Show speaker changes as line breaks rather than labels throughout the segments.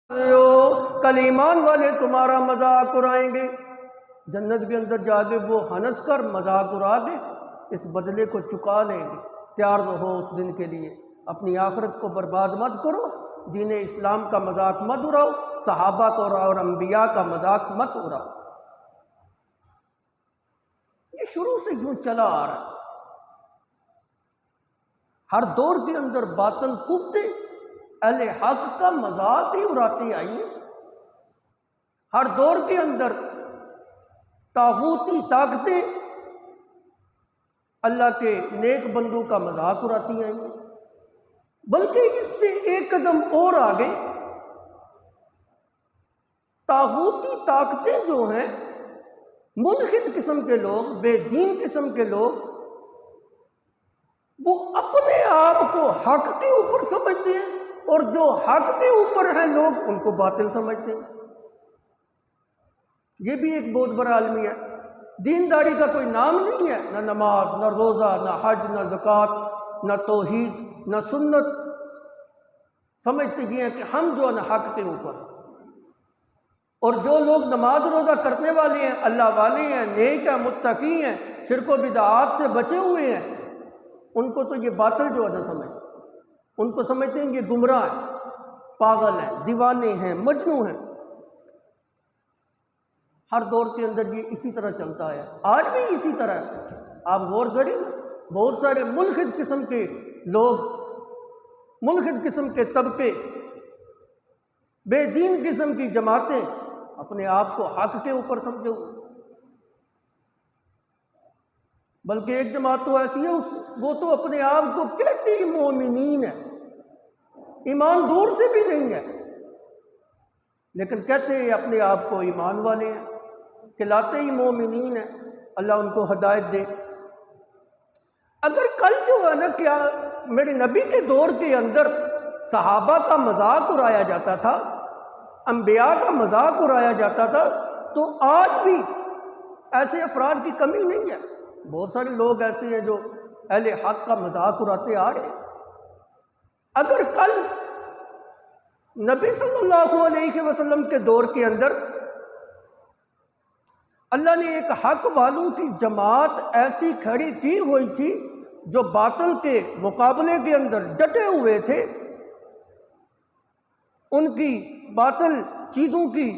کل ایمان والے تمہارا مذاق اڑائیں گے، جنت کے اندر جا کے وہ ہنس کر مذاق اڑا کے اس بدلے کو چکا لیں گے۔ تیار رہو اس دن کے لیے، اپنی آخرت کو برباد مت کرو، دین اسلام کا مذاق مت اڑاؤ، صحابہ کو اور انبیاء کا مذاق مت اڑاؤ۔ یہ شروع سے یوں چلا آ رہا ہے، ہر دور کے اندر باطل کفتے اہل حق کا مذاق ہی اڑاتے آئی ہیں۔ ہر دور کے اندر طاغوتی طاقتیں اللہ کے نیک بندوں کا مذاق اڑاتی آئی ہیں، بلکہ اس سے ایک قدم اور آگے طاغوتی طاقتیں جو ہیں، ملحد قسم کے لوگ، بے دین قسم کے لوگ، وہ اپنے آپ کو حق کے اوپر سمجھتے ہیں، اور جو حق کے اوپر ہیں لوگ ان کو باطل سمجھتے ہیں۔ یہ بھی ایک بہت بڑا المیہ ہے۔ دینداری کا کوئی نام نہیں ہے، نہ نماز، نہ روزہ، نہ حج، نہ زکوٰۃ، نہ توحید، نہ سنت۔ سمجھتے یہ ہیں کہ ہم جو ہے نا حق کے اوپر، اور جو لوگ نماز روزہ کرنے والے ہیں، اللہ والے ہیں، نیک ہیں، متقی ہیں، شرک و بدعات سے بچے ہوئے ہیں، ان کو تو یہ باطل جو ہے نا سمجھتے، ان کو سمجھتے ہیں یہ گمراہ ہیں، پاگل ہیں، دیوانے ہیں، مجنوں ہیں۔ ہر دور کے اندر یہ اسی طرح چلتا ہے، آج بھی اسی طرح ہے۔ آپ غور کریں نا، بہت سارے ملحد قسم کے لوگ، ملحد قسم کے طبقے، بے دین قسم کی جماعتیں اپنے آپ کو حق کے اوپر سمجھو، بلکہ ایک جماعت تو ایسی ہے وہ تو اپنے آپ کو کہتی مومنین ہے، ایمان دور سے بھی نہیں ہے، لیکن کہتے ہیں اپنے آپ کو ایمان والے ہیں، کہلاتے ہی مومنین ہیں۔ اللہ ان کو ہدایت دے۔ اگر کل جو ہے نا کیا میرے نبی کے دور کے اندر صحابہ کا مذاق اڑایا جاتا تھا، انبیاء کا مذاق اڑایا جاتا تھا، تو آج بھی ایسے افراد کی کمی نہیں ہے۔ بہت سارے لوگ ایسے ہیں جو اہل حق کا مذاق اڑاتے آ رہے ہیں۔ اگر کل نبی صلی اللہ علیہ وسلم کے دور کے اندر اللہ نے ایک حق والوں کی جماعت ایسی کھڑی کی ہوئی تھی جو باطل کے مقابلے کے اندر ڈٹے ہوئے تھے، ان کی باطل چیزوں کی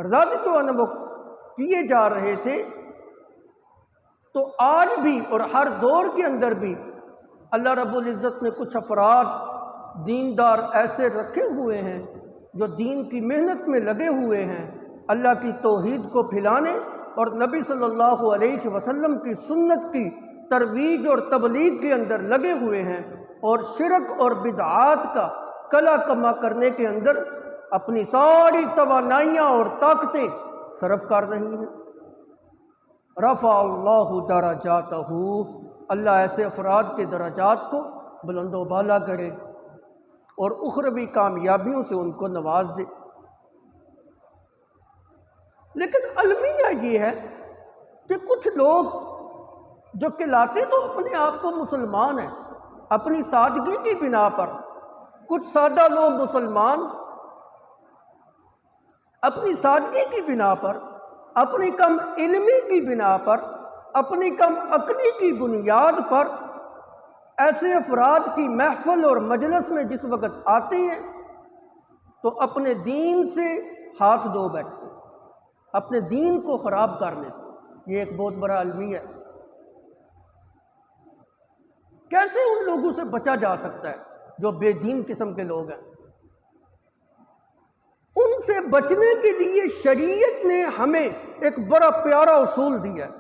رد جو ہے نا وہ کیے جا رہے تھے، تو آج بھی اور ہر دور کے اندر بھی اللہ رب العزت نے کچھ افراد دیندار ایسے رکھے ہوئے ہیں جو دین کی محنت میں لگے ہوئے ہیں، اللہ کی توحید کو پھیلانے اور نبی صلی اللہ علیہ وسلم کی سنت کی ترویج اور تبلیغ کے اندر لگے ہوئے ہیں، اور شرک اور بدعات کا کلا کما کرنے کے اندر اپنی ساری توانائیاں اور طاقتیں صرف کر رہی ہیں۔ رفع اللہ درجاتہ، اللہ ایسے افراد کے درجات کو بلند و بالا کرے اور اخروی کامیابیوں سے ان کو نواز دے۔ لیکن المیہ یہ ہے کہ کچھ لوگ جو کہلاتے تو اپنے آپ کو مسلمان ہیں، اپنی سادگی کی بنا پر، کچھ سادہ لوگ مسلمان اپنی سادگی کی بنا پر، اپنی کم علمی کی بنا پر، اپنی کم عقلی کی بنیاد پر ایسے افراد کی محفل اور مجلس میں جس وقت آتے ہیں تو اپنے دین سے ہاتھ دھو بیٹھتے ہیں، اپنے دین کو خراب کر لیتے ہیں۔ یہ ایک بہت بڑا المیہ ہے۔ کیسے ان لوگوں سے بچا جا سکتا ہے جو بے دین قسم کے لوگ ہیں؟ ان سے بچنے کے لیے شریعت نے ہمیں ایک بڑا پیارا اصول دیا ہے،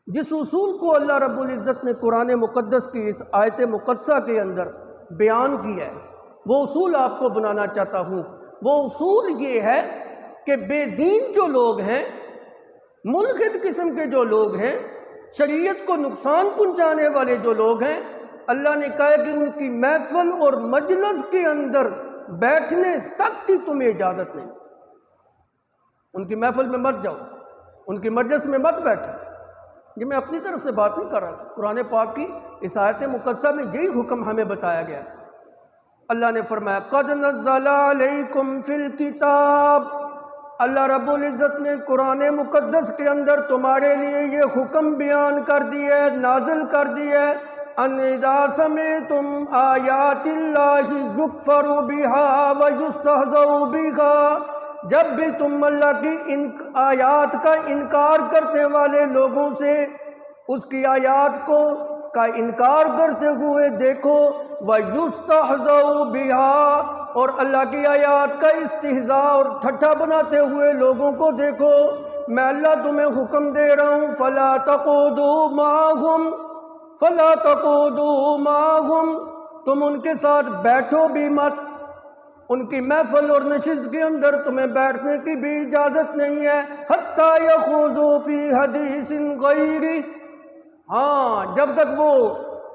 جس اصول کو اللہ رب العزت نے قرآن مقدس کی اس آیت مقدسہ کے اندر بیان کیا ہے۔ وہ اصول آپ کو بنانا چاہتا ہوں۔ وہ اصول یہ ہے کہ بے دین جو لوگ ہیں، ملحد قسم کے جو لوگ ہیں، شریعت کو نقصان پہنچانے والے جو لوگ ہیں، اللہ نے کہا کہ ان کی محفل اور مجلس کے اندر بیٹھنے تک کی تمہیں اجازت نہیں۔ ان کی محفل میں مت جاؤ، ان کی مجلس میں مت بیٹھو۔ یہ میں اپنی طرف سے بات نہیں کر رہا، قرآن پاک کی اس آیت مقدسہ میں یہی حکم ہمیں بتایا گیا۔ اللہ نے فرمایا قد نزل علیکم فی الکتاب، اللہ رب العزت نے قرآن مقدس کے اندر تمہارے لیے یہ حکم بیان کر دیا ہے، نازل کر دیا ہے، ان اذا سمعتم آیات اللہ یکفر بها ویستہزأ بها، جب بھی تم اللہ کی آیات کا انکار کرنے والے لوگوں سے اس کی آیات کا انکار کرتے ہوئے دیکھو، وَيُسْتَحْزَوْا بِهَا، اور اللہ کی آیات کا استہزاء اور ٹھٹھا بناتے ہوئے لوگوں کو دیکھو، میں اللہ تمہیں حکم دے رہا ہوں فَلَا تَقُعُدُوا مَعَهُمْ فَلَا تَقُعُدُوا مَعَهُمْ، تم ان کے ساتھ بیٹھو بھی مت، ان کی محفل اور نشست کے اندر تمہیں بیٹھنے کی بھی اجازت نہیں ہے، حَتَّى يَخُوضُوا فِي حَدِيثٍ غَيْرِهِ، ہاں جب تک وہ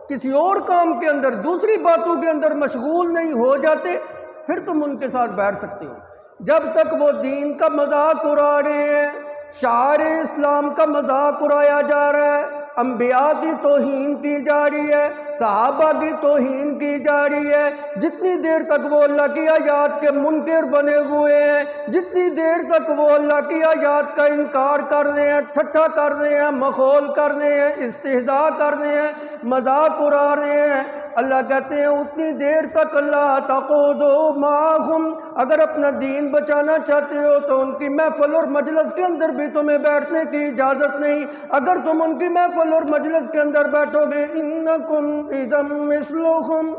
کسی اور کام کے اندر دوسری باتوں کے اندر مشغول نہیں ہو جاتے پھر تم ان کے ساتھ بیٹھ سکتے ہو۔ جب تک وہ دین کا مذاق اڑا رہے ہیں، شعائر اسلام کا مذاق اڑایا جا رہا ہے، انبیاء کی توہین کی جا رہی ہے، صحابہ کی توہین کی جا رہی ہے، جتنی دیر تک وہ اللہ کی آیات کے منکر بنے ہوئے ہیں، جتنی دیر تک وہ اللہ کی آیات کا انکار کر رہے ہیں، ٹھٹھا کر رہے ہیں، مخول کر رہے ہیں، استہزاء کر رہے ہیں، مذاق اڑا رہے ہیں، اللہ کہتے ہیں اتنی دیر تک لا تقعدوا معہم، اگر اپنا دین بچانا چاہتے ہو تو ان کی محفل اور مجلس کے اندر بھی تمہیں بیٹھنے کی اجازت نہیں، اگر تم ان کی محفل اور مجلس کے اندر بیٹھو گے انکم اذا مثلہم،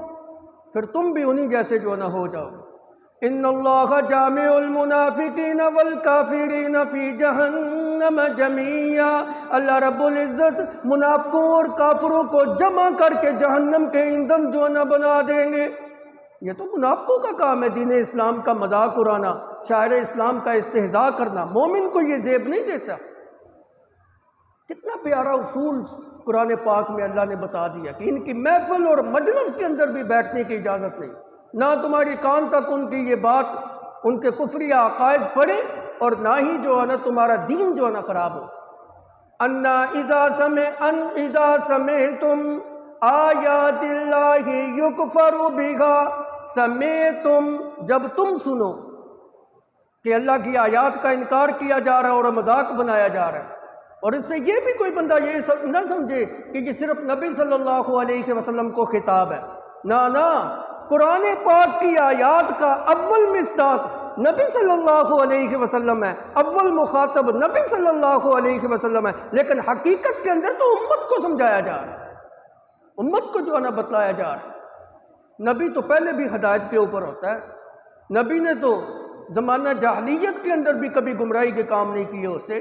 پھر تم بھی انہی جیسے جو نہ ہو جاؤ گے۔ ان اللہ جامع المنافقین والکافرین فی جہنم جمیعا، اللہ رب العزت منافقوں اور کافروں کو جمع کر کے جہنم کے ایندھن جو نہ بنا دیں گے۔ یہ تو منافقوں کا کام ہے، دین اسلام کا مذاق اڑانا، شاعر اسلام کا استہزاء کرنا، مومن کو یہ زیب نہیں دیتا۔ کتنا پیارا اصول قرآن پاک میں اللہ نے بتا دیا کہ ان کی محفل اور مجلس کے اندر بھی بیٹھنے کی اجازت نہیں، نہ تمہاری کان تک ان کی یہ بات، ان کے کفری عقائد پڑے، اور نہ ہی جو ہے نا تمہارا دین جو ہے نا خراب ہو۔ ان اذا سمعتم آیات اللہ یکفر بها، سمعتم، جب تم سنو کہ اللہ کی آیات کا انکار کیا جا رہا ہے اور مذاق بنایا جا رہا ہے، اور اس سے یہ بھی کوئی بندہ یہ نہ سمجھے کہ یہ صرف نبی صلی اللہ علیہ وسلم کو خطاب ہے، نہ، قرآن پاک کی آیات کا اول مصداق نبی صلی اللہ علیہ وسلم ہے، اول مخاطب نبی صلی اللہ علیہ وسلم ہے، لیکن حقیقت کے اندر تو امت کو سمجھایا جا رہا ہے، امت کو جو ہے نا بتلایا جا رہا ہے۔ نبی تو پہلے بھی ہدایت کے اوپر ہوتا ہے، نبی نے تو زمانہ جاہلیت کے اندر بھی کبھی گمراہی کے کام نہیں کیے ہوتے۔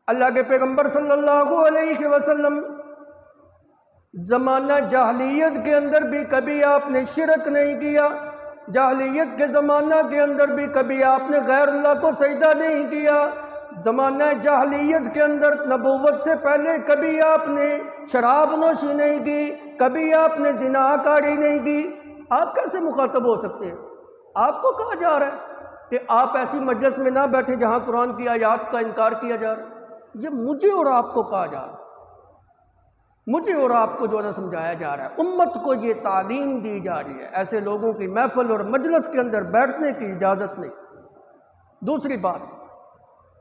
اللہ کے پیغمبر صلی اللہ علیہ وسلم زمانہ جاہلیت کے اندر بھی کبھی آپ نے شرک نہیں کیا، جاہلیت کے زمانہ کے اندر بھی کبھی آپ نے غیر اللہ کو سجدہ نہیں کیا، زمانہ جاہلیت کے اندر نبوت سے پہلے کبھی آپ نے شراب نوشی نہیں کی، کبھی آپ نے زنا کاری نہیں کی۔ آپ کیسے مخاطب ہو سکتے ہیں؟ آپ کو کہا جا رہا ہے کہ آپ ایسی مجلس میں نہ بیٹھیں جہاں قرآن کی آیات کا انکار کیا جا رہا ہے۔ یہ مجھے اور آپ کو کہا جا رہا ہے، مجھے اور آپ کو جو نہ سمجھایا جا رہا ہے، امت کو یہ تعلیم دی جا رہی ہے، ایسے لوگوں کی محفل اور مجلس کے اندر بیٹھنے کی اجازت نہیں۔ دوسری بات،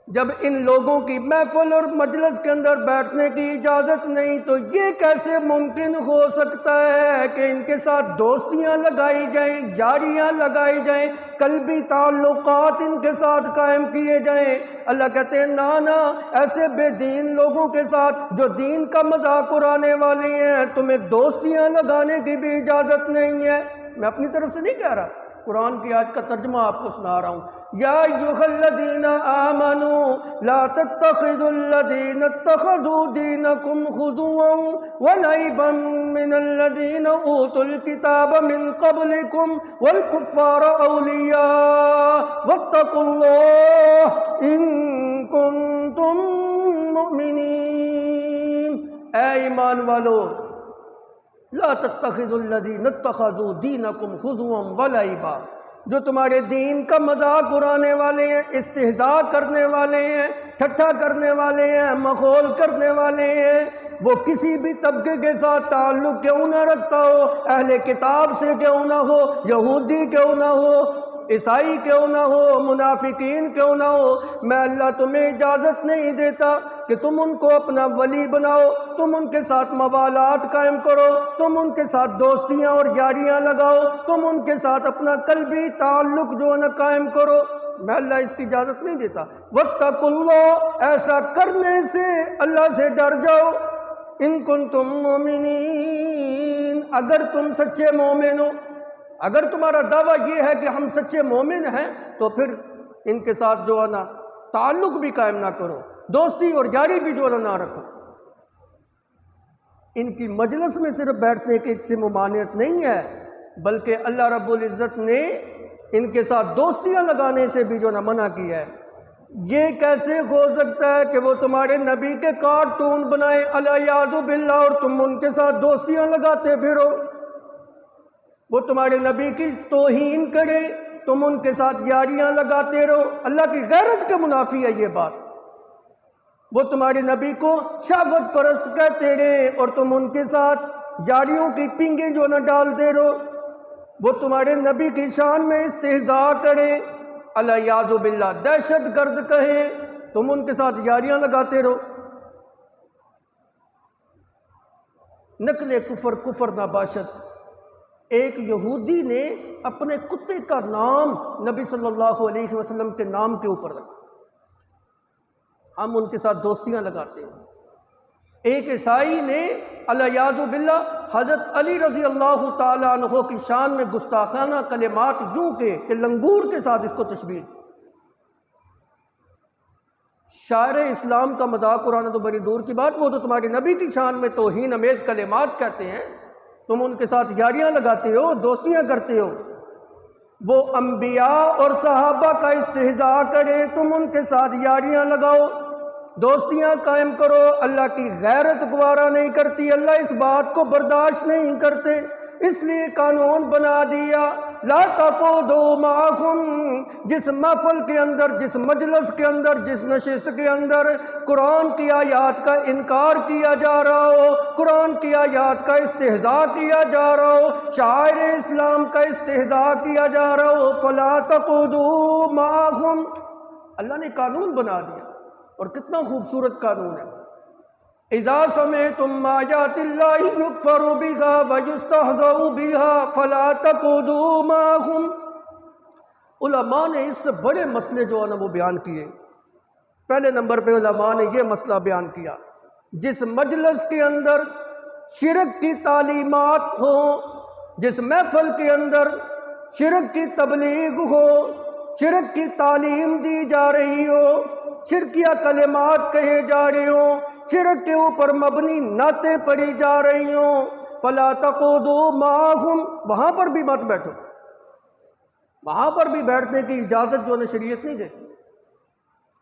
جب ان لوگوں کی محفل اور مجلس کے اندر بیٹھنے کی اجازت نہیں تو یہ کیسے ممکن ہو سکتا ہے کہ ان کے ساتھ دوستیاں لگائی جائیں، یاریاں لگائی جائیں، قلبی تعلقات ان کے ساتھ قائم کیے جائیں؟ اللہ کہتے ہیں نہ، ایسے بے دین لوگوں کے ساتھ جو دین کا مذاق اڑانے والے ہیں تمہیں دوستیاں لگانے کی بھی اجازت نہیں ہے۔ میں اپنی طرف سے نہیں کہہ رہا، قرآن کی آیت کا ترجمہ آپ کو سنا رہا ہوں۔ یا ایھا الذین آمنوا لا تتخذوا الذین اتخذوا دینکم خضوا ولعبا من الذین اوتوا الکتاب من قبلکم والکفار اولیاء واتقوا اللہ ان کنتم مؤمنین۔ اے ایمان والو، لا تتخذوا الذین اتخذوا دینکم خضوا ولعبا، جو تمہارے دین کا مذاق اڑانے والے ہیں، استہزاء کرنے والے ہیں، ٹھٹھا کرنے والے ہیں، مخول کرنے والے ہیں، وہ کسی بھی طبقے کے ساتھ تعلق کیوں نہ رکھتا ہو، اہل کتاب سے کیوں نہ ہو، یہودی کیوں نہ ہو، عیسائی کیوں نہ ہو، منافقین کیوں نہ ہو، میں اللہ تمہیں اجازت نہیں دیتا کہ تم ان کو اپنا ولی بناؤ، تم ان کے ساتھ موالات قائم کرو، تم ان کے ساتھ دوستیاں اور یاریاں لگاؤ، تم ان کے ساتھ اپنا قلبی تعلق جو ہے نا قائم کرو، میں اللہ اس کی اجازت نہیں دیتا۔ واتقوا اللہ، ایسا کرنے سے اللہ سے ڈر جاؤ، ان کنتم مومنین، اگر تم سچے مومن ہو۔ اگر تمہارا دعویٰ یہ ہے کہ ہم سچے مومن ہیں تو پھر ان کے ساتھ جو ہے نا تعلق بھی قائم نہ کرو، دوستی اور یاری بھی جو ہے نہ رکھو۔ ان کی مجلس میں صرف بیٹھنے کی اس سے ممانعت نہیں ہے، بلکہ اللہ رب العزت نے ان کے ساتھ دوستیاں لگانے سے بھی جو نہ منع کیا ہے۔ یہ کیسے ہو سکتا ہے کہ وہ تمہارے نبی کے کارٹون بنائیں الیاذ باللہ اور تم ان کے ساتھ دوستیاں لگاتے پھرو؟ وہ تمہارے نبی کی توہین کرے، تم ان کے ساتھ یاریاں لگاتے رہو، اللہ کی غیرت کے منافی ہے یہ بات۔ وہ تمہارے نبی کو شہوت پرست کہتے رہے اور تم ان کے ساتھ یاریوں کی پنگیں جو نہ ڈالتے رہو۔ وہ تمہارے نبی کی شان میں استہزاء کرے، الیاذ باللہ دہشت گرد کہیں، تم ان کے ساتھ یاریاں لگاتے رہو۔ نقل کفر کفر نباشت۔ ایک یہودی نے اپنے کتے کا نام نبی صلی اللہ علیہ وسلم کے نام کے اوپر رکھا، ہم ان کے ساتھ دوستیاں لگاتے ہیں۔ ایک عیسائی نے الیاذ باللہ حضرت علی رضی اللہ تعالیٰ عنہ کی شان میں گستاخانہ کلمات یوں کہ لنگور کے ساتھ اس کو تشبیہ دی۔ شاعر اسلام کا مذاق اڑانا تو بڑی دور کی بات، وہ تو تمہارے نبی کی شان میں توہین امیز کلمات کہتے ہیں، تم ان کے ساتھ یاریاں لگاتے ہو، دوستیاں کرتے ہو۔ وہ انبیاء اور صحابہ کا استہزاء کرے، تم ان کے ساتھ یاریاں لگاؤ، دوستیاں قائم کرو۔ اللہ کی غیرت گوارا نہیں کرتی، اللہ اس بات کو برداشت نہیں کرتے، اس لیے قانون بنا دیا لا تقعدوا معهم۔ جس محفل کے اندر، جس مجلس کے اندر، جس نشست کے اندر قرآن کی آیات کا انکار کیا جا رہا ہو، قرآن کی آیات کا استہزاء کیا جا رہا ہو، شاعر اسلام کا استہزاء کیا جا رہا ہو، فلا تقعدوا معهم۔ اللہ نے قانون بنا دیا، اور کتنا خوبصورت قانون ہے۔ اذا سمعتم آیات اللہ یکفر بها ویستہزأ بها فلا تقعدوا معهم۔ علماء نے اس سے بڑے مسئلے جو ہے نا وہ بیان کیے۔ پہلے نمبر پہ علماء نے یہ مسئلہ بیان کیا، جس مجلس کے اندر شرک کی تعلیمات ہو، جس محفل کے اندر شرک کی تبلیغ ہو، شرک کی تعلیم دی جا رہی ہو، شرکیہ کلمات کہے جا رہے ہوں، شرک کے اوپر مبنی نعتیں پڑھی جا رہی ہوں، فلا تقعدوا معهم، وہاں پر بھی مت بیٹھو، وہاں پر بھی بیٹھنے کی اجازت جو ہے شریعت نہیں دیتی۔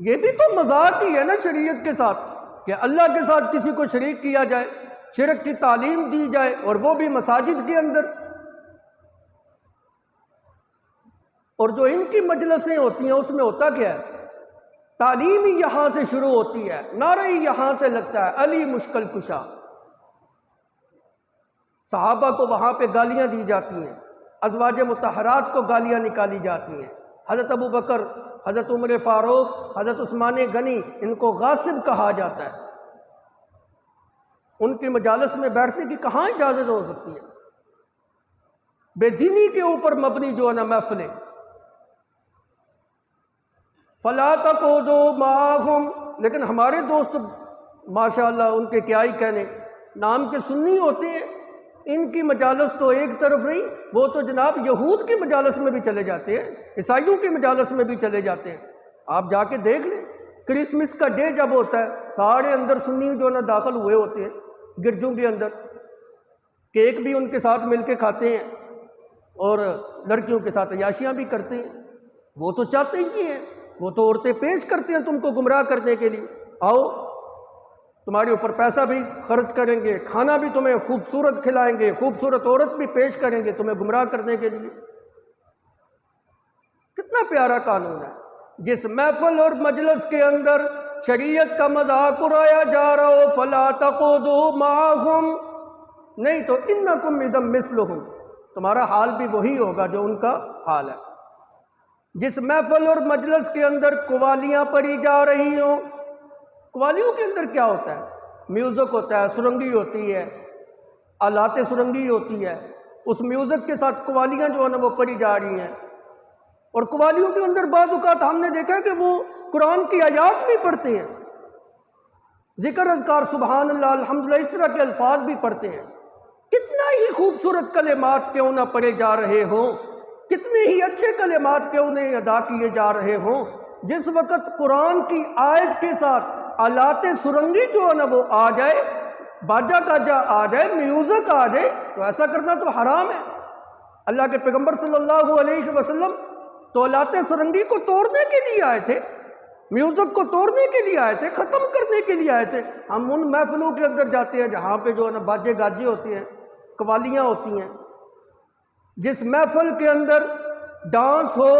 یہ بھی تو مذاق ہی ہے نا شریعت کے ساتھ، کہ اللہ کے ساتھ کسی کو شریک کیا جائے، شرک کی تعلیم دی جائے، اور وہ بھی مساجد کے اندر۔ اور جو ان کی مجلسیں ہوتی ہیں اس میں ہوتا کیا ہے؟ تعلیم ہی یہاں سے شروع ہوتی ہے، نعرہ ہی یہاں سے لگتا ہے، علی مشکل کشا۔ صحابہ کو وہاں پہ گالیاں دی جاتی ہیں، ازواج مطہرات کو گالیاں نکالی جاتی ہیں، حضرت ابو بکر، حضرت عمر فاروق، حضرت عثمان غنی، ان کو غاصب کہا جاتا ہے۔ ان کی مجالس میں بیٹھنے کی کہاں اجازت ہو سکتی ہے؟ بے دینی کے اوپر مبنی جو ہے نا محفلیں۔ فلا تقعدوا معهم، لیکن ہمارے دوست ماشاءاللہ ان کے کیا ہی کہنے، نام کے سنی ہوتے ہیں، ان کی مجالس تو ایک طرف رہی، وہ تو جناب یہود کی مجالس میں بھی چلے جاتے ہیں، عیسائیوں کی مجالس میں بھی چلے جاتے ہیں۔ آپ جا کے دیکھ لیں، کرسمس کا ڈے جب ہوتا ہے، سارے اندر سنی جو نا داخل ہوئے ہوتے ہیں گرجوں کے اندر، کیک بھی ان کے ساتھ مل کے کھاتے ہیں اور لڑکیوں کے ساتھ عیاشیاں بھی کرتے ہیں۔ وہ تو چاہتے ہی ہیں، وہ تو عورتیں پیش کرتے ہیں تم کو گمراہ کرنے کے لیے، آؤ تمہارے اوپر پیسہ بھی خرچ کریں گے، کھانا بھی تمہیں خوبصورت کھلائیں گے، خوبصورت عورت بھی پیش کریں گے تمہیں گمراہ کرنے کے لیے۔ کتنا پیارا قانون ہے۔ جس محفل اور مجلس کے اندر شریعت کا مذاق اڑایا جا رہا ہو فلا تقعدوا معهم، نہیں تو انکم اذا مثلہم، تمہارا حال بھی وہی ہوگا جو ان کا حال ہے۔ جس محفل اور مجلس کے اندر قوالیاں پڑھی جا رہی ہوں، قوالیوں کے اندر کیا ہوتا ہے؟ میوزک ہوتا ہے، سرنگی ہوتی ہے، آلات سرنگی ہوتی ہے، اس میوزک کے ساتھ قوالیاں جو ہے نا وہ پڑھی جا رہی ہیں، اور قوالیوں کے اندر بعض اوقات ہم نے دیکھا ہے کہ وہ قرآن کی آیات بھی پڑھتے ہیں، ذکر اذکار سبحان اللہ الحمدللہ اس طرح کے الفاظ بھی پڑھتے ہیں۔ کتنا ہی خوبصورت کلمات کیوں نہ پڑھے جا رہے ہوں، کتنے ہی اچھے کلمات کیوں نہ ادا کیے جا رہے ہوں، جس وقت قرآن کی آیت کے ساتھ آلات سرنگی جو ہے نا وہ آ جائے، باجا گاجا آ جائے، میوزک آ جائے، تو ایسا کرنا تو حرام ہے۔ اللہ کے پیغمبر صلی اللہ علیہ وسلم تو آلات سرنگی کو توڑنے کے لیے آئے تھے، میوزک کو توڑنے کے لیے آئے تھے، ختم کرنے کے لیے آئے تھے۔ ہم ان محفلوں کے اندر جاتے ہیں جہاں پہ جو ہے نا باجے گاجے ہوتے ہیں، قوالیاں ہوتی ہیں، جس محفل کے اندر ڈانس ہو،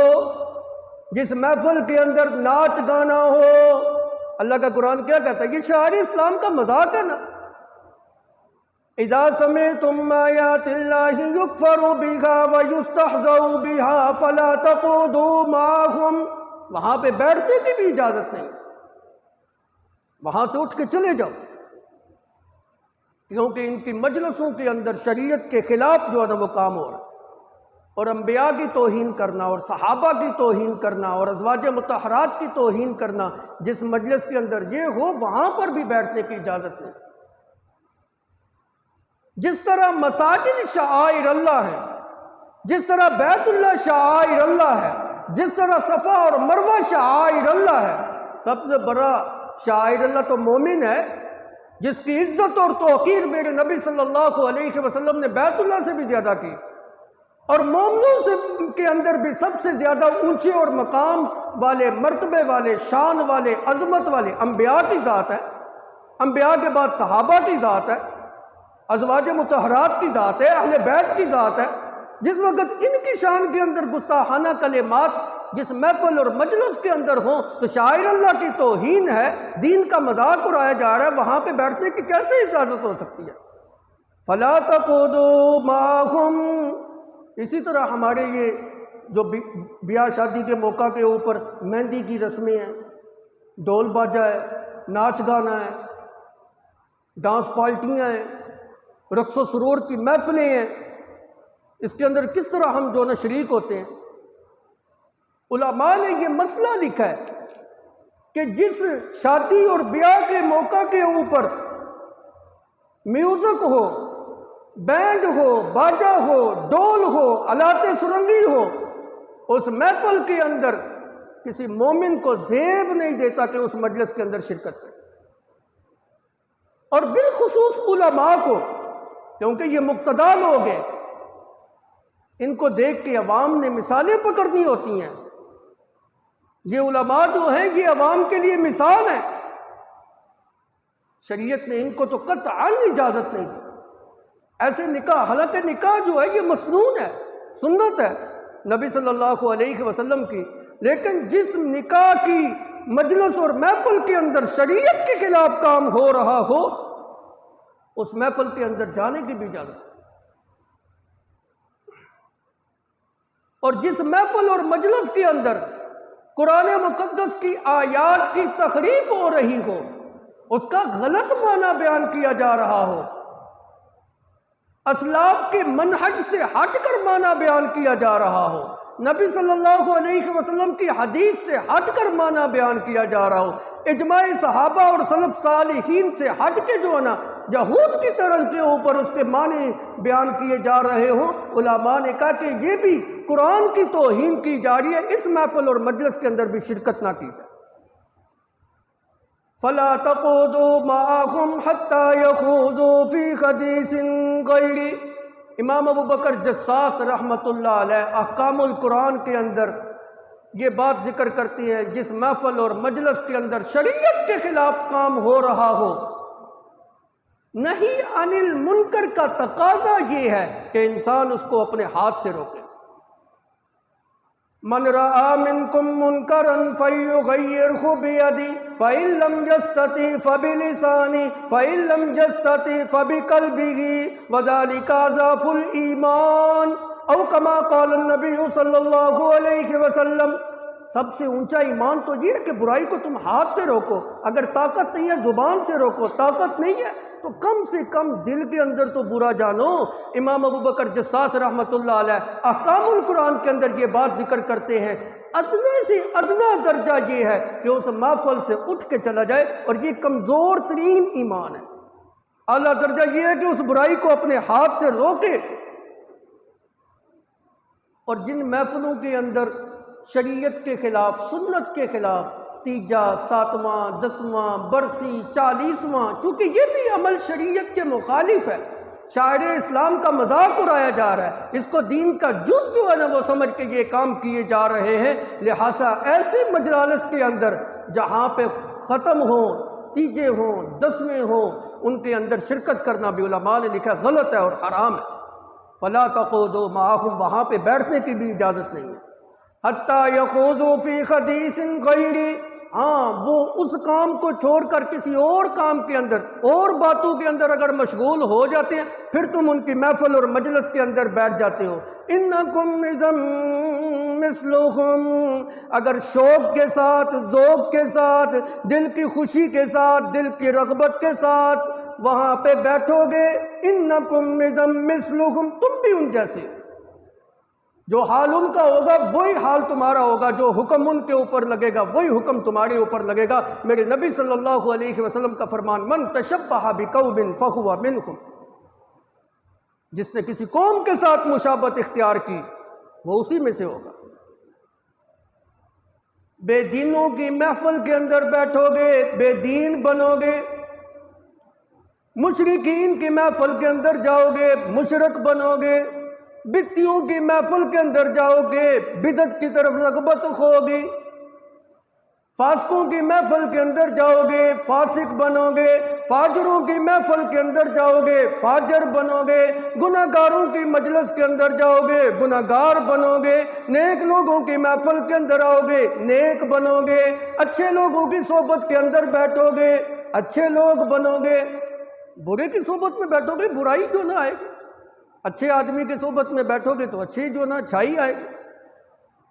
جس محفل کے اندر ناچ گانا ہو، اللہ کا قرآن کیا کہتا ہے؟ یہ شعائر اسلام کا مذاق ہے نا۔ اذا سمعتم آیات اللہ یکفر بها ویستہزأ بها فلا تقعدوا معهم، وہاں پہ بیٹھنے کی بھی اجازت نہیں، وہاں سے اٹھ کے چلے جاؤ، کیونکہ ان کی مجلسوں کے اندر شریعت کے خلاف جو ہے نا وہ کام ہو رہا ہے، اور انبیاء کی توہین کرنا اور صحابہ کی توہین کرنا اور ازواج مطہرات کی توہین کرنا، جس مجلس کے اندر یہ ہو وہاں پر بھی بیٹھنے کی اجازت نہیں۔ جس طرح مساجد شعائر اللہ ہے، جس طرح بیت اللہ شعائر اللہ ہے، جس طرح صفا اور مروہ شعائر اللہ ہے، سب سے بڑا شعائر اللہ تو مومن ہے، جس کی عزت اور توقیر میرے نبی صلی اللہ علیہ وسلم نے بیت اللہ سے بھی زیادہ کی، اور مومنوں سے کے اندر بھی سب سے زیادہ اونچے اور مقام والے، مرتبے والے، شان والے، عظمت والے انبیاء کی ذات ہے، انبیاء کے بعد صحابہ کی ذات ہے، ازواج مطہرات کی ذات ہے، اہل بیت کی ذات ہے۔ جس وقت ان کی شان کے اندر گستاخانہ کلمات جس محفل اور مجلس کے اندر ہوں تو شاعر اللہ کی توہین ہے، دین کا مذاق اڑایا جا رہا ہے، وہاں پہ بیٹھنے کی کیسے اجازت ہو سکتی ہے؟ فلا تقعدوا معهم۔ اسی طرح ہمارے یہ جو بیاہ شادی کے موقع کے اوپر مہندی کی رسمیں ہیں، ڈول باجا ہے، ناچ گانا ہے، ڈانس پارٹیاں ہیں، رقص و سرور کی محفلیں ہیں، اس کے اندر کس طرح ہم جو نا شریک ہوتے ہیں۔ علماء نے یہ مسئلہ لکھا ہے کہ جس شادی اور بیاہ کے موقع کے اوپر میوزک ہو، بینڈ ہو، باجا ہو، ڈول ہو، آلات سرنگی ہو، اس محفل کے اندر کسی مومن کو زیب نہیں دیتا کہ اس مجلس کے اندر شرکت کرے، اور بالخصوص علماء کو، کیونکہ یہ مقتدا لوگ ہیں، ان کو دیکھ کے عوام نے مثالیں پکڑنی ہوتی ہیں۔ یہ علماء جو ہیں یہ عوام کے لیے مثال ہیں، شریعت نے ان کو تو قطعاً اجازت نہیں دی ایسے نکاح، حالانکہ نکاح جو ہے یہ مسنون ہے، سنت ہے نبی صلی اللہ علیہ وسلم کی، لیکن جس نکاح کی مجلس اور محفل کے اندر شریعت کے خلاف کام ہو رہا ہو اس محفل کے اندر جانے کی بھی اجازت ہے، اور جس محفل اور مجلس کے اندر قرآن مقدس کی آیات کی تحریف ہو رہی ہو، اس کا غلط معنی بیان کیا جا رہا ہو، اسلاف کے منہج سے ہٹ کر معنی بیان کیا جا رہا ہو، نبی صلی اللہ علیہ وسلم کی حدیث سے ہٹ کر معنی بیان کیا جا رہا ہو، اجماع صحابہ اور سلف صالحین سے ہٹ کے جو ہے نا یہود کی طرز کے اوپر اس کے معنی بیان کیے جا رہے ہوں، علماء نے کہا کہ یہ بھی قرآن کی توہین کی جا رہی ہے، اس محفل اور مجلس کے اندر بھی شرکت نہ کی جائے۔ فَلَا تَقُعُدُوا مَعَهُمْ حَتَّى يَخُوضُوا فِي حَدِيثٍ غَيْرِهِ۔ امام ابو بکر جساس رحمۃ اللہ علیہ احکام القرآن کے اندر یہ بات ذکر کرتی ہے، جس محفل اور مجلس کے اندر شریعت کے خلاف کام ہو رہا ہو، نہی عن المنکر کا تقاضا یہ ہے کہ انسان اس کو اپنے ہاتھ سے روکے، من رأى منكم منكرا فليغيره بيده فإن لم يستطع فبلسانه فإن لم يستطع فبقلبه وذلك أضعف الإيمان او كما قال النبی صلی اللہ علیہ وسلم۔ سب سے اونچا ایمان تو یہ ہے کہ برائی کو تم ہاتھ سے روکو، اگر طاقت نہیں ہے زبان سے روکو، طاقت نہیں ہے تو کم سے کم دل کے اندر تو برا جانو۔ امام ابو بکر جساس رحمۃ اللہ علیہ احکام القرآن کے اندر یہ بات ذکر کرتے ہیں، ادنے سے ادنا درجہ یہ ہے کہ اس محفل سے اٹھ کے چلا جائے، اور یہ کمزور ترین ایمان ہے۔ اعلیٰ درجہ یہ ہے کہ اس برائی کو اپنے ہاتھ سے روکے۔ اور جن محفلوں کے اندر شریعت کے خلاف، سنت کے خلاف، تیجا، ساتواں، 10واں، برسی، 40واں، چونکہ یہ بھی عمل شریعت کے مخالف ہے، شاعر اسلام کا مذاق اڑایا جا رہا ہے، اس کو دین کا جز جو ہے نا وہ سمجھ کے یہ کام کیے جا رہے ہیں، لہٰذا ایسے مجالس کے اندر جہاں پہ ختم ہوں، تیجے ہوں، 10ویں ہوں، ان کے اندر شرکت کرنا بھی علماء نے لکھا غلط ہے اور حرام ہے۔ فلا تقعدوا معهم، وہاں پہ بیٹھنے کی بھی اجازت نہیں ہے۔ حتیٰ یخوضوا فی حدیث غیری، ہاں وہ اس کام کو چھوڑ کر کسی اور کام کے اندر، اور باتوں کے اندر اگر مشغول ہو جاتے ہیں، پھر تم ان کی محفل اور مجلس کے اندر بیٹھ جاتے ہو۔ انکم اذا مثلہم، اگر شوق کے ساتھ، ذوق کے ساتھ، دل کی خوشی کے ساتھ، دل کی رغبت کے ساتھ وہاں پہ بیٹھو گے، انکم اذا مثلہم، تم بھی ان جیسے، جو حال ان کا ہوگا وہی حال تمہارا ہوگا، جو حکم ان کے اوپر لگے گا وہی حکم تمہارے اوپر لگے گا۔ میرے نبی صلی اللہ علیہ وسلم کا فرمان، من تشبہ بقوم فہو منہم، جس نے کسی قوم کے ساتھ مشابہت اختیار کی وہ اسی میں سے ہوگا۔ بے دینوں کی محفل کے اندر بیٹھو گے، بے دین بنو گے، مشرکین کی محفل کے اندر جاؤ گے، مشرک بنو گے، بدعتیوں کی محفل کے اندر جاؤ گے، بدعت کی طرف رغبت ہوگی، فاسقوں کی محفل کے اندر جاؤ گے، فاسق بنو گے، فاجروں کی محفل کے اندر جاؤ گے، فاجر بنو گے، گناہ گاروں کی مجلس کے اندر جاؤ گے، گناہ گار بنو گے، نیک لوگوں کی محفل کے اندر آؤ گے، نیک بنو گے، اچھے لوگوں کی صحبت کے اندر بیٹھو گے، اچھے لوگ بنو گے، برے کی صحبت میں بیٹھو گے برائی جو نہ آئے گی، اچھے آدمی کی صحبت میں بیٹھو گے تو اچھی جو نہ اچھائی آئے گی۔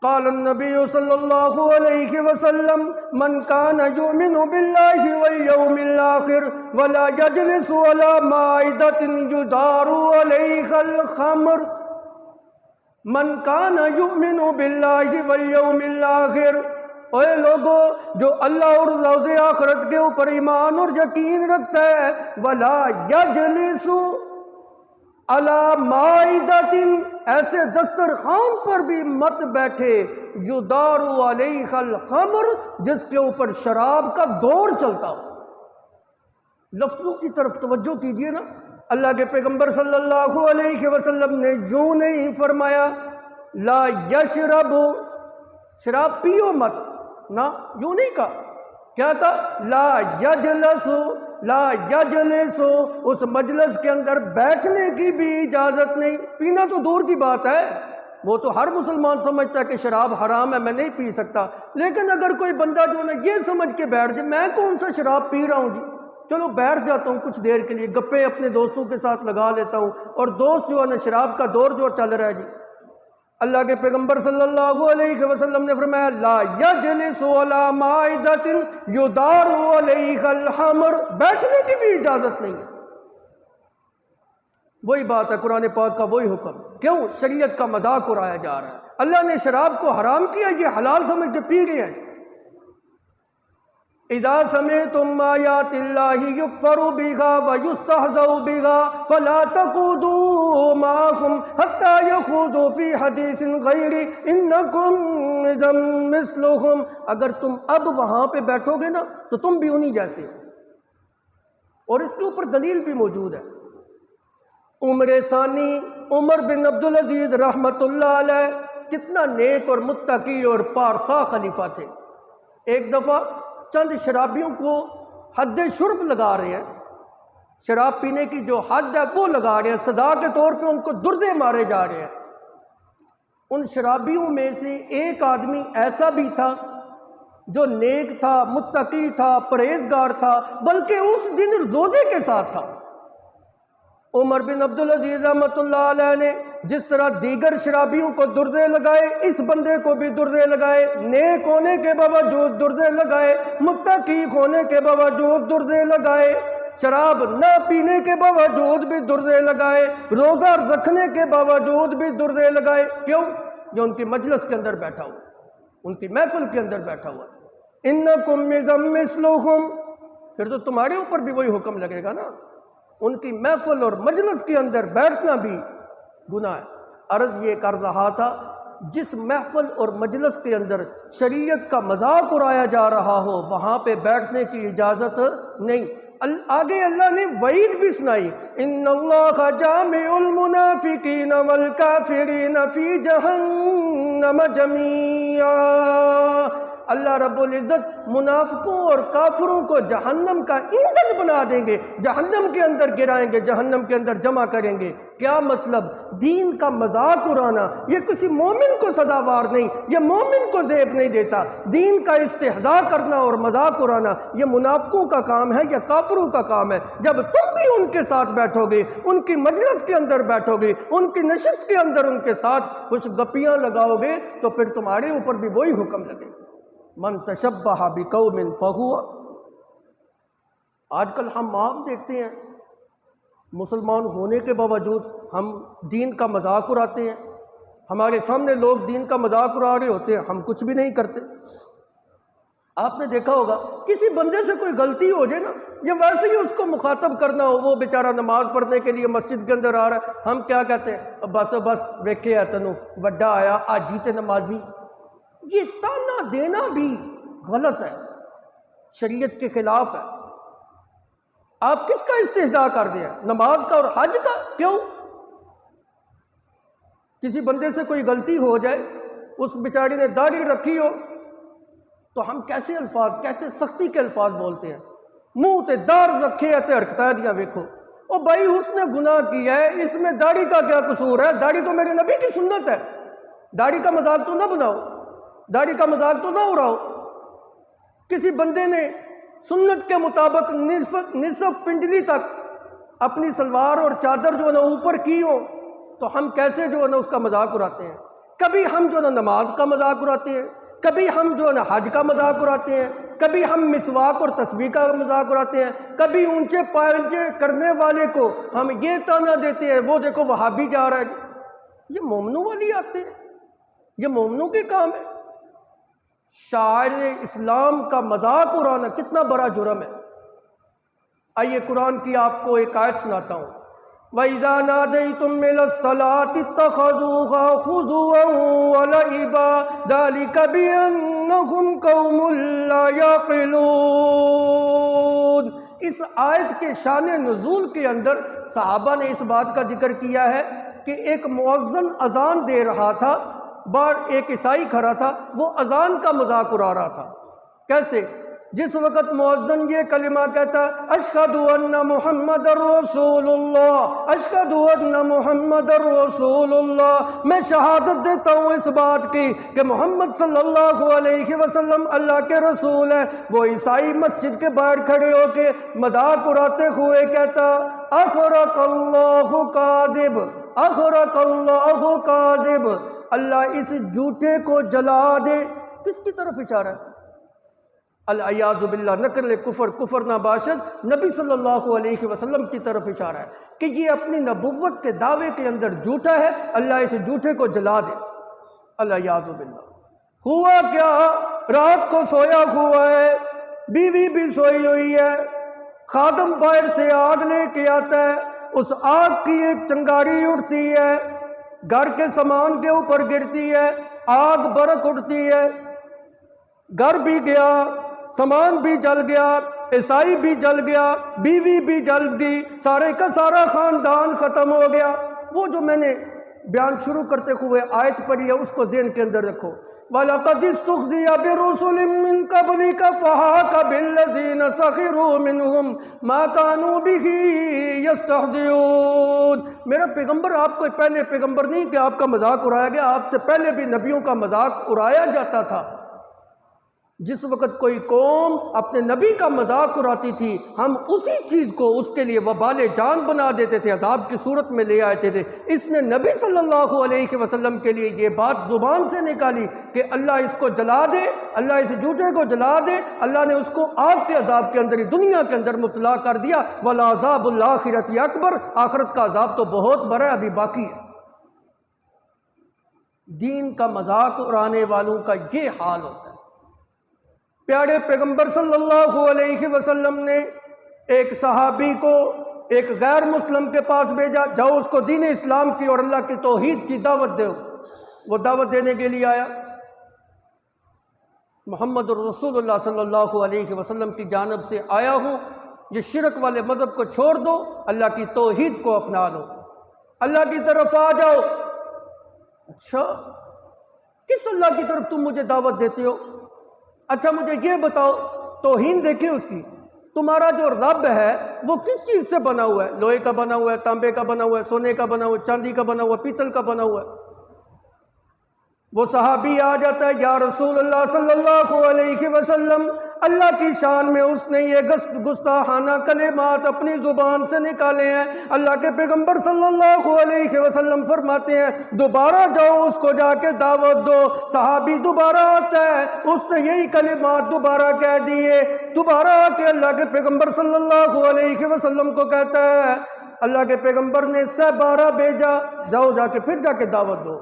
قال النبی صلی اللہ علیہ وسلم، من کان یؤمن باللہ والیوم الآخر ولا یجلس علی مائدۃ یدار علیہا الخمر، من کان یؤمن باللہ والیوم الآخر، اے لوگو جو اللہ اور روز آخرت کے اوپر ایمان اور یقین رکھتا ہے، ولا یجلس علی مائدۃ، ایسے دسترخوان پر بھی مت بیٹھے، یدار علیہا الخمر، جس کے اوپر شراب کا دور چلتا ہو۔ لفظوں کی طرف توجہ کیجئے نا، اللہ کے پیغمبر صلی اللہ علیہ وسلم نے یوں نہیں فرمایا لا یشرب، شراب پیو مت، نہ یوں نہیں کہا، کیا کہا؟ لا یجلس، لا یجلس، اس مجلس کے اندر بیٹھنے کی بھی اجازت نہیں، پینا تو دور کی بات ہے، وہ تو ہر مسلمان سمجھتا ہے کہ شراب حرام ہے، میں نہیں پی سکتا، لیکن اگر کوئی بندہ جو ہے یہ سمجھ کے بیٹھ جائے میں کون سا شراب پی رہا ہوں جی، چلو بیٹھ جاتا ہوں کچھ دیر کے لیے، گپے اپنے دوستوں کے ساتھ لگا لیتا ہوں، اور دوست جو ہے نا شراب کا دور جو چل رہا ہے جی، اللہ کے پیغمبر صلی اللہ علیہ وسلم نے فرمایا لا یجلس علی مائدۃ یدار علیہا الخمر، بیٹھنے کی بھی اجازت نہیں ہے۔ وہی بات ہے قرآن پاک کا وہی حکم، کیوں؟ شریعت کا مذاق اڑایا جا رہا ہے، اللہ نے شراب کو حرام کیا، یہ حلال سمجھ کے پی گئے ہیں۔ اذا سمعتم آیات اللہ یکفر بها ویستہزأ بها فلا تقعدوا معهم حتی یخوضوا فی حدیث غیرہ انکم اذا مثلہم، اگر تم اب وہاں پہ بیٹھو گے نا تو تم بھی انہی جیسے، اور اس کے اوپر دلیل بھی موجود ہے۔ عمر ثانی عمر بن عبدالعزیز رحمۃ اللہ علیہ کتنا نیک اور متقی اور پارسا خلیفہ تھے، ایک دفعہ چند شرابیوں کو حد شرب لگا رہے ہیں، شراب پینے کی جو حد ہے وہ لگا رہے ہیں، سزا کے طور پہ ان کو دردے مارے جا رہے ہیں، ان شرابیوں میں سے ایک آدمی ایسا بھی تھا جو نیک تھا، متقی تھا، پرہیزگار تھا، بلکہ اس دن روزے کے ساتھ تھا۔ عمر بن عبدالعزیز رحمۃ اللہ علیہ نے جس طرح دیگر شرابیوں کو دردے لگائے، اس بندے کو بھی دردے لگائے، نیک ہونے کے باوجود دردے لگائے، متقی ہونے کے باوجود دردے لگائے، شراب نہ پینے کے باوجود بھی دردے لگائے، روزہ رکھنے کے باوجود بھی دردے لگائے۔ کیوں؟ جو ان کی مجلس کے اندر بیٹھا ہوا، ان کی محفل کے اندر بیٹھا ہوا۔ انکم مثلہم، پھر تو تمہارے اوپر بھی وہی حکم لگے گا نا۔ ان کی محفل اور مجلس کے اندر بیٹھنا بھی گناہ ہے۔ عرض یہ کر رہا تھا، جس محفل اور مجلس کے اندر شریعت کا مذاق اڑایا جا رہا ہو وہاں پہ بیٹھنے کی اجازت نہیں۔ آگے اللہ نے وعید بھی سنائی، ان اللہ جامع المنافقین والکافرین فی جہنم جمیعا۔ اللہ رب العزت منافقوں اور کافروں کو جہنم کا ایندھن بنا دیں گے، جہنم کے اندر گرائیں گے، جہنم کے اندر جمع کریں گے۔ کیا مطلب؟ دین کا مذاق اڑانا یہ کسی مومن کو سزاوار نہیں، یہ مومن کو زیب نہیں دیتا۔ دین کا استہزاء کرنا اور مذاق اڑانا یہ منافقوں کا کام ہے یا کافروں کا کام ہے۔ جب تم بھی ان کے ساتھ بیٹھو گے، ان کی مجلس کے اندر بیٹھو گے، ان کی نشست کے اندر ان کے ساتھ کچھ گپیاں لگاؤ گے تو پھر تمہارے اوپر بھی وہی حکم لگے گا، من تشبہ بقوم فہو۔ آج کل ہم عام دیکھتے ہیں، مسلمان ہونے کے باوجود ہم دین کا مذاق اڑاتے ہیں، ہمارے سامنے لوگ دین کا مذاق اڑا رہے ہوتے ہیں، ہم کچھ بھی نہیں کرتے۔ آپ نے دیکھا ہوگا کسی بندے سے کوئی غلطی ہو جائے نا، یا ویسے ہی اس کو مخاطب کرنا ہو، وہ بیچارہ نماز پڑھنے کے لیے مسجد کے اندر آ رہا ہے، ہم کیا کہتے ہیں؟ بس ویکھے ہے تینوں وڈا آیا آج جیتے نمازی۔ یہ تانا دینا بھی غلط ہے، شریعت کے خلاف ہے۔ آپ کس کا استہزاء کر دیا؟ نماز کا اور حج کا؟ کیوں؟ کسی بندے سے کوئی غلطی ہو جائے، اس بیچارے نے داڑھی رکھی ہو تو ہم کیسے الفاظ، کیسے سختی کے الفاظ بولتے ہیں، منہ تے داڑ رکھے ہے تے حرکتاں دیاں ویکھو۔ او بھائی اس نے گناہ کیا ہے، اس میں داڑھی کا کیا قصور ہے؟ داڑھی تو میرے نبی کی سنت ہے، داڑھی کا مذاق تو نہ بناؤ، داڑھی کا مذاق تو نہ اڑاؤ۔ کسی بندے نے سنت کے مطابق نصف پنڈلی تک اپنی سلوار اور چادر جو ہے نا اوپر کی ہو تو ہم کیسے جو ہے نا اس کا مذاق اڑاتے ہیں۔ کبھی ہم جو ہے نا نماز کا مذاق اڑاتے ہیں، کبھی ہم جو ہے نا حج کا مذاق اڑاتے ہیں، کبھی ہم مسواک اور تسبیح کا مذاق اڑاتے ہیں، کبھی اونچے پائنچے کرنے والے کو ہم یہ تانا دیتے ہیں، وہ دیکھو وہابی جا رہا ہے۔ یہ مومنوں والی آتے ہیں، یہ مومنوں کے کام ہے۔ شاعر اسلام کا مذاق اڑانا کتنا بڑا جرم ہے۔ آئیے قرآن کی آپ کو ایک آیت سناتا ہوں، وَإِذَا نَادَيْتُم إِلَى الصَّلَاةِ اتَّخَذُوهَا خُضُوًا وَلَعِبًا ذَلِكَ بِأَنَّهُمْ قَوْمٌ لَا يَعْقِلُونَ۔ اس آیت کے شان نزول کے اندر صحابہ نے اس بات کا ذکر کیا ہے کہ ایک مؤذن اذان دے رہا تھا، باہر ایک عیسائی کھڑا تھا، وہ اذان کا مذاق اڑا رہا تھا۔ کیسے؟ جس وقت مؤذن یہ کلمہ کہتا اشہد ان محمد رسول اللہ، اشہد ان محمد رسول اللہ، میں شہادت دیتا ہوں اس بات کی کہ محمد صلی اللہ علیہ وسلم اللہ کے رسول ہیں، وہ عیسائی مسجد کے باہر کھڑے ہو کے مذاق اڑاتے ہوئے کہتا اخرق اللہ کاذب، اخرق اللہ کاذب، اللہ اس جھوٹے کو جلا دے۔ کس کی طرف اشارہ ہے؟ العیاذ باللہ، نقل کفر، کفر نباشد، نبی صلی اللہ علیہ وسلم کی طرف اشارہ ہے کہ یہ اپنی نبوت کے دعوے کے اندر جھوٹا ہے، اللہ اس جھوٹے کو جلا دے۔ العیاذ باللہ۔ ہوا کیا؟ رات کو سویا ہوا ہے، بیوی بھی سوئی ہوئی ہے، خادم باہر سے آگ لے کے آتا ہے، اس آگ کی ایک چنگاری اٹھتی ہے، گھر کے سامان کے اوپر گرتی ہے، آگ برق اٹھتی ہے، گھر بھی گیا، سامان بھی جل گیا، عیسائی بھی جل گیا، بیوی بھی جل گئی، سارے کا سارا خاندان ختم ہو گیا۔ وہ جو میں نے بیان شروع کرتے ہوئے آیت پڑھی ہے، اس کو ذہن کے اندر رکھو۔ وَلَقَدِ اسْتُهْزِئَ بِرُسُلٍ مِّن قَبْلِكَ فَحَاقَ بِالَّذِينَ سَخِرُوا مِنْهُمْ مَا كَانُوا بِهِ يَسْتَهْزِئُونَ۔ میرا پیغمبر آپ کو پہلے پیغمبر نہیں کہ آپ کا مذاق اڑایا گیا، آپ سے پہلے بھی نبیوں کا مذاق اڑایا جاتا تھا۔ جس وقت کوئی قوم اپنے نبی کا مذاق اڑاتی تھی، ہم اسی چیز کو اس کے لیے وبال جان بنا دیتے تھے، عذاب کی صورت میں لے آتے تھے۔ اس نے نبی صلی اللہ علیہ وسلم کے لیے یہ بات زبان سے نکالی کہ اللہ اس کو جلا دے، اللہ اس جھوٹے کو جلا دے۔ اللہ نے اس کو آگ کے عذاب کے اندر ہی دنیا کے اندر مبتلا کر دیا۔ وَالْعَذَابُ الْآخِرَةِ أَكْبَرُ، آخرت کا عذاب تو بہت بڑا ہے، ابھی باقی ہے۔ دین کا مذاق اڑانے والوں کا یہ حال ہوتا ہے۔ پیارے پیغمبر صلی اللہ علیہ وسلم نے ایک صحابی کو ایک غیر مسلم کے پاس بھیجا، جاؤ اس کو دین اسلام کی اور اللہ کی توحید کی دعوت دو۔ وہ دعوت دینے کے لیے آیا، محمد رسول اللہ صلی اللہ علیہ وسلم کی جانب سے آیا ہوں، یہ شرک والے مذہب کو چھوڑ دو، اللہ کی توحید کو اپنا لو، اللہ کی طرف آ جاؤ۔ اچھا، کس اللہ کی طرف تم مجھے دعوت دیتے ہو؟ اچھا مجھے یہ بتاؤ، توہین دیکھیں اس کی، تمہارا جو رب ہے وہ کس چیز سے بنا ہوا ہے؟ لوہے کا بنا ہوا ہے، تانبے کا بنا ہوا ہے، سونے کا بنا ہوا ہے، چاندی کا بنا ہوا ہے، پیتل کا بنا ہوا ہے؟ وہ صحابی آ جاتا ہے، یا رسول اللہ صلی اللہ علیہ وسلم، اللہ کی شان میں اس نے یہ گستاخانہ کلمات اپنی زبان سے نکالے ہیں۔ اللہ کے پیغمبر صلی اللہ علیہ وسلم فرماتے ہیں دوبارہ جاؤ اس کو جا کے دعوت دو۔ صحابی دوبارہ آتا ہے، اس نے یہی کلمات دوبارہ کہہ دیے، دوبارہ آ کے اللہ کے پیغمبر صلی اللہ علیہ وسلم کو کہتا ہے، اللہ کے پیغمبر نے 12 بھیجا، جاؤ جا کے پھر جا کے دعوت دو۔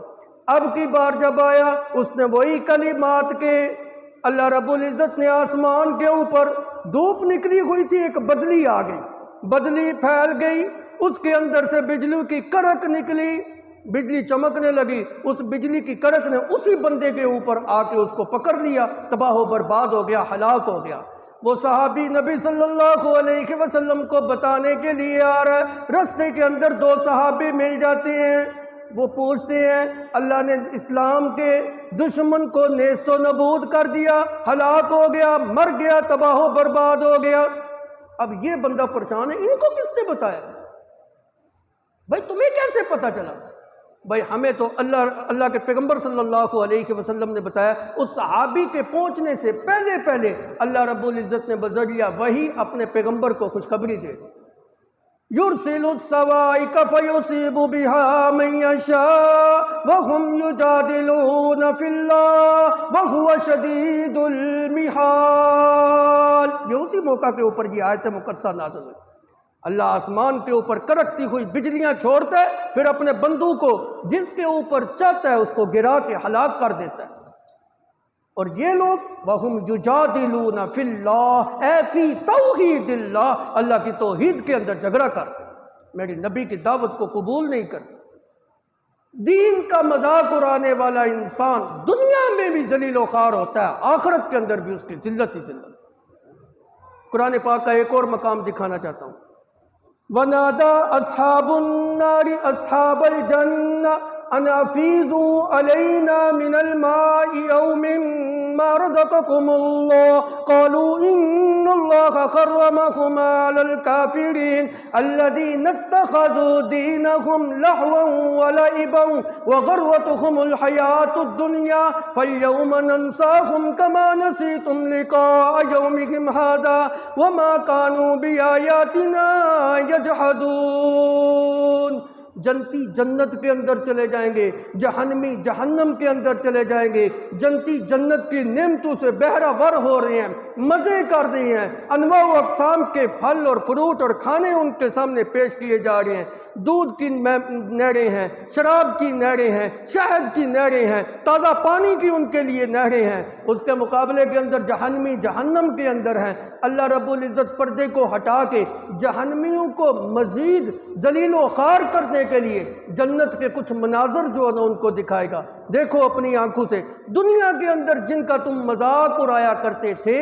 اب کی بار جب آیا، اس نے وہی کلمات کے، اللہ رب العزت نے آسمان کے اوپر دھوپ نکلی ہوئی تھی، ایک بدلی آ گئی، بدلی پھیل گئی، اس کے اندر سے بجلی کی کڑک نکلی، بجلی چمکنے لگی، اس بجلی کی کڑک نے اسی بندے کے اوپر آ کے اس کو پکڑ لیا، تباہ و برباد ہو گیا، ہلاک ہو گیا۔ وہ صحابی نبی صلی اللہ علیہ وسلم کو بتانے کے لیے آ رہا ہے، رستے کے اندر 2 صحابی مل جاتے ہیں، وہ پوچھتے ہیں اللہ نے اسلام کے دشمن کو نیست و نبود کر دیا، ہلاک ہو گیا، مر گیا، تباہ و برباد ہو گیا۔ اب یہ بندہ پریشان ہے، ان کو کس نے بتایا؟ بھائی تمہیں کیسے پتا چلا؟ بھائی ہمیں تو اللہ کے پیغمبر صلی اللہ علیہ وسلم نے بتایا۔ اس صحابی کے پہنچنے سے پہلے اللہ رب العزت نے بذریعہ وحی اپنے پیغمبر کو خوشخبری دے دی۔ يرسل الصواعق فيصيب بها من يشاء وهم يجادلون في الله وهو شديد المحال۔ یہ اسی موقع کے اوپر یہ آیت مقدسہ نازل ہوئی۔ اللہ آسمان کے اوپر کڑکتی ہوئی بجلیاں چھوڑتا ہے، پھر اپنے بندوں کو جس کے اوپر چاہتا ہے اس کو گرا کے ہلاک کر دیتا ہے۔ اور یہ لوگ وَهُمْ يُجَادِلُونَ فِي اللَّهِ اے فی توحید اللہ، اللہ کی توحید کے اندر جھگڑا کرتے، میری نبی کی دعوت کو قبول نہیں کرتے۔ دین کا مذاق اڑانے والا انسان دنیا میں بھی ذلیل و خوار ہوتا ہے، آخرت کے اندر بھی اس کی ذلت ہی ذلت۔ قرآن پاک کا ایک اور مقام دکھانا چاہتا ہوں، وَنَادَى أَصْحَابُ النَّارِ أَصْحَابَ الْجَنَّةِ أَنْ أَفِيضُوا عَلَيْنَا مِنَ الْمَاءِ أَوْ مِمَّا رَزَقَكُمُ اللَّهُ قَالُوا إِنَّ اللَّهَ حَرَّمَهُمَا عَلَى الْكَافِرِينَ الَّذِينَ اتَّخَذُوا دِينَهُمْ لَهْوًا وَلَعِبًا وَغَرَّتْهُمُ الْحَيَاةُ الدُّنْيَا فَالْيَوْمَ نَنْسَاهُمْ كَمَا نَسِيتُمْ لِقَاءَ يَوْمِهِمْ هَذَا وَمَا كَانُوا بِآيَاتِنَا يَجْحَدُونَ۔ جنتی جنت کے اندر چلے جائیں گے، جہنمی جہنم کے اندر چلے جائیں گے۔ جنتی جنت کی نعمتوں سے بہرہ ور ہو رہے ہیں، مزے کر رہے ہیں، انواع و اقسام کے پھل اور فروٹ اور کھانے ان کے سامنے پیش کیے جا رہے ہیں۔ دودھ کی نہریں ہیں، شراب کی نہریں ہیں، شہد کی نہریں ہیں، تازہ پانی کی ان کے لیے نہریں ہیں۔ اس کے مقابلے کے اندر جہنمی جہنم کے اندر ہیں۔ اللہ رب العزت پردے کو ہٹا کے جہنمیوں کو مزید ذلیل و خوار کرنے کے لیے جنت کے کچھ مناظر جو ہے نا ان کو دکھائے گا۔ دیکھو اپنی آنکھوں سے، دنیا کے اندر جن کا تم مذاق اڑایا کرتے تھے،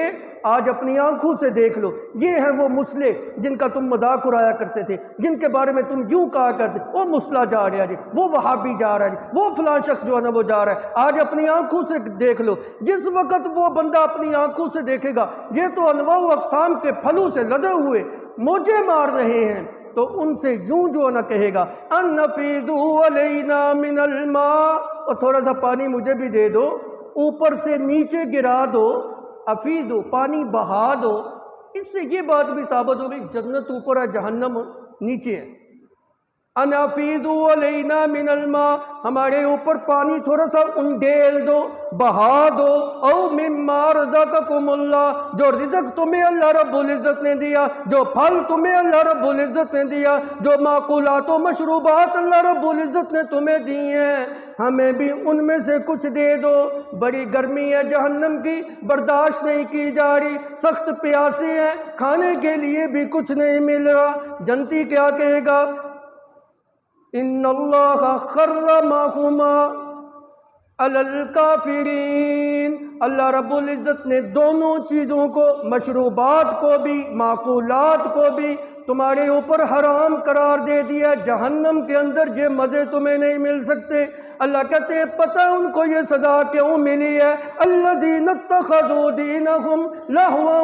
آج اپنی آنکھوں سے دیکھ لو، یہ ہیں وہ مسلح جن کا تم مذاق اڑایا کرتے تھے، جن کے بارے میں تم یوں کہا کرتے وہ مسلح جا رہا ہے جی، وہ وہابی جا رہا ہے جی، وہ فلاں شخص جو ہے نا وہ جا رہا ہے۔ آج اپنی آنکھوں سے دیکھ لو، جس وقت وہ بندہ اپنی آنکھوں سے دیکھے گا یہ تو انواع و اقسام کے پھلوں سے لدے ہوئے موجے مار رہے ہیں، تو ان سے یوں جو نہ کہے گا ان افیدوا علینا من الماء، اور تھوڑا سا پانی مجھے بھی دے دو، اوپر سے نیچے گرا دو، افیدو پانی بہا دو۔ اس سے یہ بات بھی ثابت ہو گئی جنت اوپر ہے جہنم نیچے ہے۔ ان افیدوا علینا من الماء، ہمارے اوپر پانی تھوڑا سا انڈیل دو، بہا دو، او مما رزقکم اللہ، جو رزق تمہیں اللہ رب العزت نے دیا، جو پھل تمہیں اللہ رب العزت نے دیا، جو معقولات و مشروبات اللہ رب العزت نے تمہیں دی ہیں، ہمیں بھی ان میں سے کچھ دے دو۔ بڑی گرمی ہے جہنم کی، برداشت نہیں کی جا رہی، سخت پیاسے ہیں، کھانے کے لیے بھی کچھ نہیں مل رہا۔ جنتی کیا کہے گا؟ ان اللہ حرمہما علی الکافرین، اللہ رب العزت نے دونوں چیزوں کو، مشروبات کو بھی معقولات کو بھی تمہارے اوپر حرام قرار دے دیا۔ جہنم کے اندر یہ مزے تمہیں نہیں مل سکتے۔ اللہ کہتے ہیں پتہ ان کو یہ سزا کیوں ملی ہے؟ الذین اتخذوا دینہم لہوا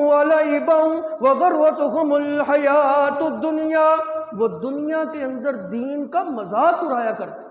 ولعبا وغرتہم الحیات الدنیا، وہ دنیا کے اندر دین کا مذاق اڑایا کرتے،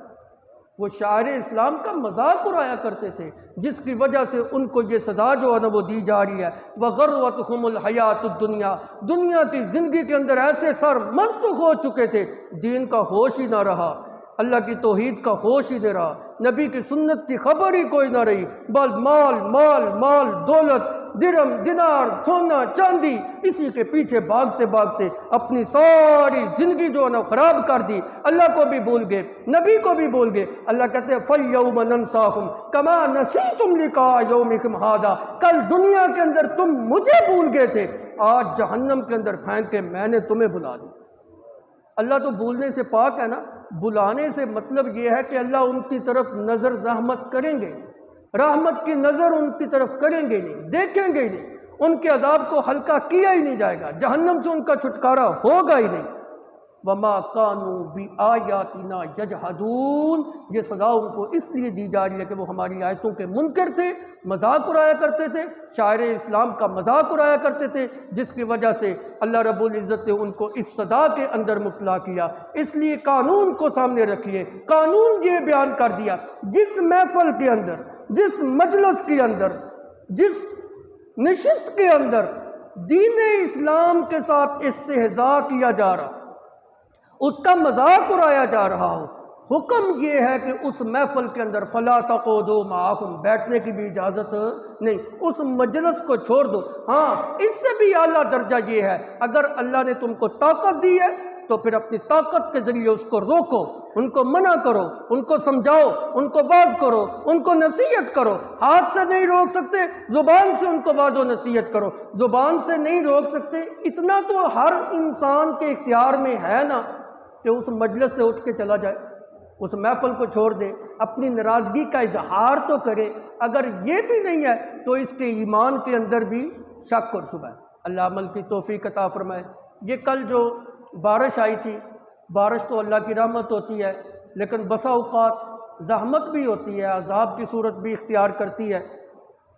وہ شاعر اسلام کا مذاق اڑایا کرتے تھے، جس کی وجہ سے ان کو یہ سزا جو ہے نا وہ دی جا رہی ہے۔ وغرتہم الحیات الدنیا، دنیا کی زندگی کے اندر ایسے سرمست ہو چکے تھے، دین کا ہوش ہی نہ رہا، اللہ کی توحید کا ہوش ہی نہ رہا، نبی کی سنت کی خبر ہی کوئی نہ رہی، بل مال مال مال، دولت، درم دینار، سونا چاندی، اسی کے پیچھے بھاگتے بھاگتے اپنی ساری زندگی جو ہے نا خراب کر دی، اللہ کو بھی بھول گئے، نبی کو بھی بھول گئے۔ اللہ کہتے ہیں فَالْيَوْمَ نَنْسَاهُمْ كَمَا نَسِيتُمْ لِقَاءَ يَوْمِكُمْ هَذَا، کل دنیا کے اندر تم مجھے بھول گئے تھے، آج جہنم کے اندر پھینک کے میں نے تمہیں بلا دیا۔ اللہ تو بھولنے سے پاک ہے نا، بلانے سے مطلب یہ ہے کہ اللہ ان کی طرف نظر رحمت کریں گے، رحمت کی نظر ان کی طرف کریں گے نہیں، دیکھیں گے نہیں، ان کے عذاب کو ہلکا کیا ہی نہیں جائے گا، جہنم سے ان کا چھٹکارا ہوگا ہی نہیں۔ وَمَا كَانُوا بِآيَاتِنَا يَجْحَدُونَ، یہ سزا ان کو اس لیے دی جا رہی ہے کہ وہ ہماری آیتوں کے منکر تھے، مذاق اڑایا کرتے تھے، شاعر اسلام کا مذاق اڑایا کرتے تھے، جس کی وجہ سے اللہ رب العزت نے ان کو اس سزا کے اندر مبتلا کیا۔ اس لیے قانون کو سامنے رکھیے، قانون یہ بیان کر دیا، جس محفل کے اندر، جس مجلس کے اندر، جس نشست کے اندر دین اسلام کے ساتھ استہزاء کیا جا رہا، اس کا مذاق اڑایا جا رہا ہو، حکم یہ ہے کہ اس محفل کے اندر فَلَا تَقْعُدُوا مَعَهُمْ، بیٹھنے کی بھی اجازت نہیں، اس مجلس کو چھوڑ دو۔ ہاں، اس سے بھی اعلیٰ درجہ یہ ہے، اگر اللہ نے تم کو طاقت دی ہے تو پھر اپنی طاقت کے ذریعے اس کو روکو، ان کو منع کرو، ان کو سمجھاؤ، ان کو واعظ کرو، ان کو نصیحت کرو۔ ہاتھ سے نہیں روک سکتے، زبان سے ان کو واعظ و نصیحت کرو۔ زبان سے نہیں روک سکتے، اتنا تو ہر انسان کے اختیار میں ہے نا کہ اس مجلس سے اٹھ کے چلا جائے، اس محفل کو چھوڑ دے، اپنی ناراضگی کا اظہار تو کرے۔ اگر یہ بھی نہیں ہے تو اس کے ایمان کے اندر بھی شک اور شبہ ہے۔ اللہ عمل کی توفیق عطا فرمائے۔ یہ کل جو بارش آئی تھی، بارش تو اللہ کی رحمت ہوتی ہے، لیکن بسا اوقات زحمت بھی ہوتی ہے، عذاب کی صورت بھی اختیار کرتی ہے۔